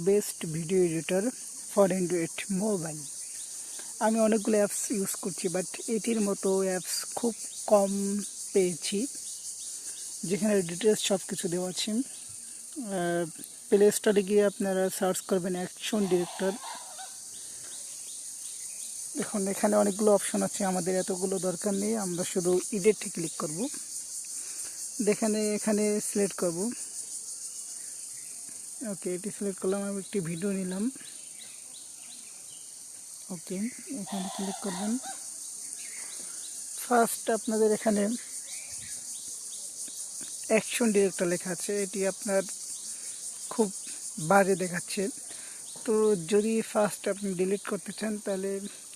Best video editor for Android mobile. আমি অনেকগুলো apps use করছি, বাট এটির মতো অ্যাপস খুব কম পেয়েছি যেখানে ডিটেলস সব কিছু দেওয়া আছে। প্লে স্টোরে গিয়ে আপনারা সার্চ করবেন অ্যাকশন ডিরেক্টর। দেখুন এখানে অনেকগুলো অপশন আছে, আমাদের এতগুলো দরকার নেই, আমরা শুধু এডিটে ক্লিক করব। এখানে সিলেক্ট করব। ওকে, এটি সিলেক্ট করলাম, আমি একটি ভিডিও নিলাম। ওকে, এখানে ক্লিক করবেন। ফার্স্ট আপনাদের এখানে অ্যাকশন ডিরেক্টর লেখা আছে, এটি আপনার খুব বাজে দেখাচ্ছে। তো যদি ফার্স্ট আপনি ডিলিট করতে চান তাহলে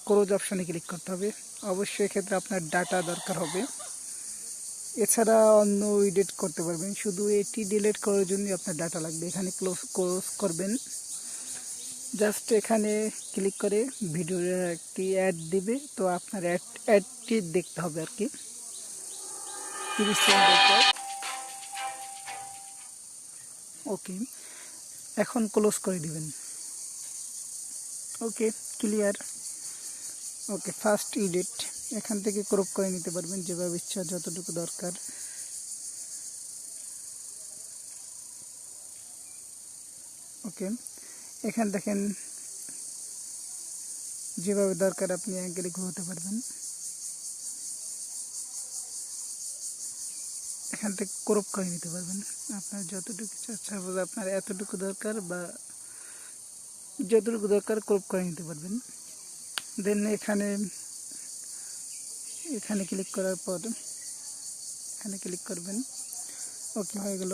ক্লোজ অপশনে ক্লিক করতে হবে। অবশ্যই এক্ষেত্রে আপনার ডাটা দরকার হবে, এছাড়া অন্য এডিট করতে পারবেন। শুধু এটি ডিলিট করার জন্য আপনার ডাটা লাগবে। এখানে ক্লোজ করবেন। জাস্ট এখানে ক্লিক করে ভিডিওর একটি অ্যাড দিবে, তো আপনার অ্যাডটি দেখতে হবে আর কি 30 সেকেন্ড পর। ওকে, এখন ক্লোজ করে দিবেন। ওকে, ক্লিয়ার। ওকে, ফার্স্ট এডিট এখান থেকে ক্রপ করে নিতে পারবেন যেভাবে ইচ্ছা, যতটুকু দরকার। ওকে, এখান দেখেন যেভাবে দরকার আপনি অ্যাঙ্গেলে ঘুরতে পারবেন। এখান থেকে ক্রপ করে নিতে পারবেন আপনার যতটুকু ইচ্ছা। সাপোজ আপনার এতটুকু দরকার বা যতটুকু দরকার ক্রপ করে নিতে পারবেন। দেন এখানে ক্লিক করার পর এখানে ক্লিক করবেন। ওকে, হয়ে গেল।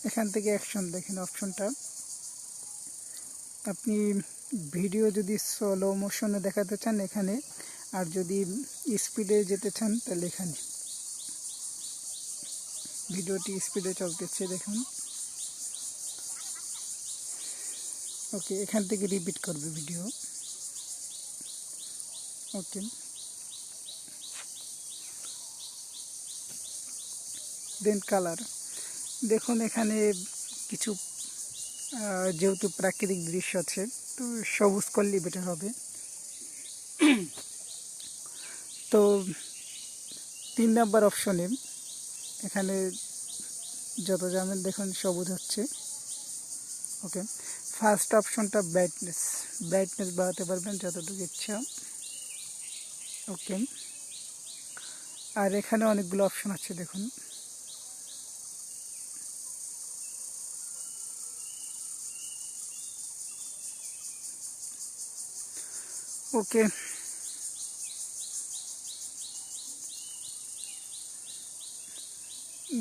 এখান থেকে অ্যাকশন দেখেন অপশনটা, আপনি ভিডিও যদি স্লো মোশনে দেখাতে চান এখানে, আর যদি স্পিডে যেতে চান তাহলে এখানে। ভিডিওটি স্পিডে চলতেছে দেখুন। ওকে, এখান থেকে রিপিট করবে ভিডিও। ওকে, দেন কালার দেখুন এখানে কিছু যেহেতু প্রাকৃতিক দৃশ্য আছে তো সবুজ করলে বেটার হবে। তো 3 নাম্বার অপশনে এখানে যত যাবেন দেখুন সবুজ হচ্ছে। ওকে, ফার্স্ট অপশনটা ব্রাইটনেস বাড়াতে পারবেন যতটুকু ইচ্ছা। ওকে, আর এখানে অনেকগুলো অপশন আছে দেখুন। ওকে,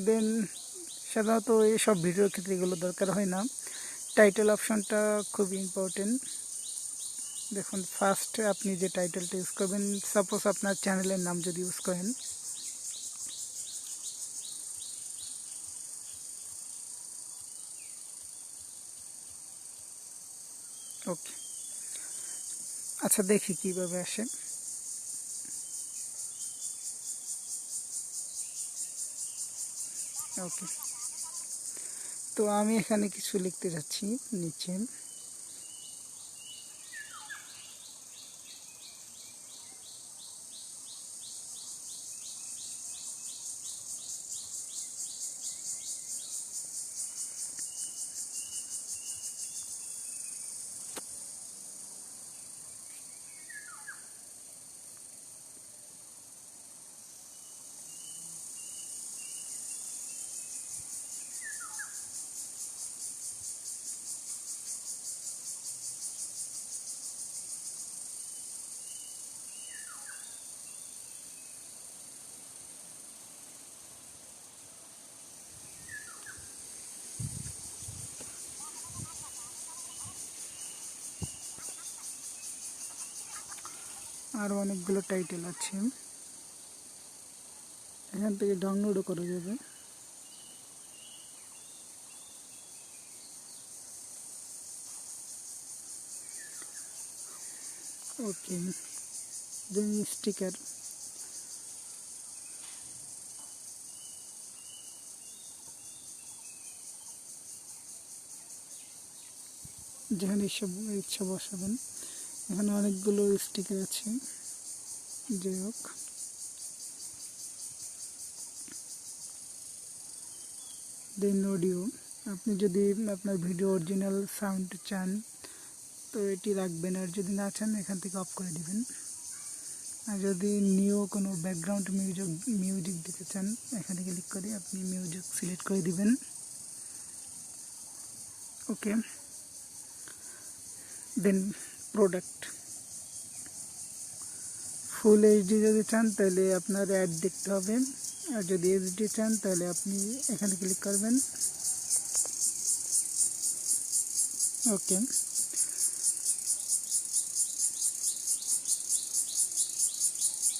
দেন সাধারণত এইসব ভিডিওর ক্ষেত্রে এগুলো দরকার হয় না। টাইটেল অপশনটা খুব ইম্পর্টেন্ট। দেখুন ফার্স্ট আপনি যে টাইটেলটা ইউজ করবেন, সাপোজ আপনার চ্যানেলের নাম যদি ইউজ করেন, ওকে, আচ্ছা দেখি কিভাবে আসে। ওকে, তো আমি এখানে কিছু লিখতে যাচ্ছি নিচে। আরও অনেকগুলো টাইটেল আছে, এখান থেকে ডাউনলোডও করা যাবে। ওকে, দেন স্টিকার। যেখানে ইচ্ছা বসাবেন। এখানে অনেকগুলো স্টিকার আছে, যাই হোক। দেন অডিও, আপনি যদি আপনার ভিডিও অরিজিনাল সাউন্ড চান তো এটি রাখবেন, আর যদি না চান এখান থেকে অফ করে দিবেন। আর যদি নিউ কোনো ব্যাকগ্রাউন্ড মিউজিক দিতে চান এখানে ক্লিক করে আপনি মিউজিক সিলেক্ট করে দিবেন। ওকে, দেন প্রোডাক্ট ফুল এইচডি যদি চান তাহলে আপনার অ্যাড দেখতে হবে, আর যদি এইচডি চান তাহলে আপনি এখানে ক্লিক করবেন। ওকে,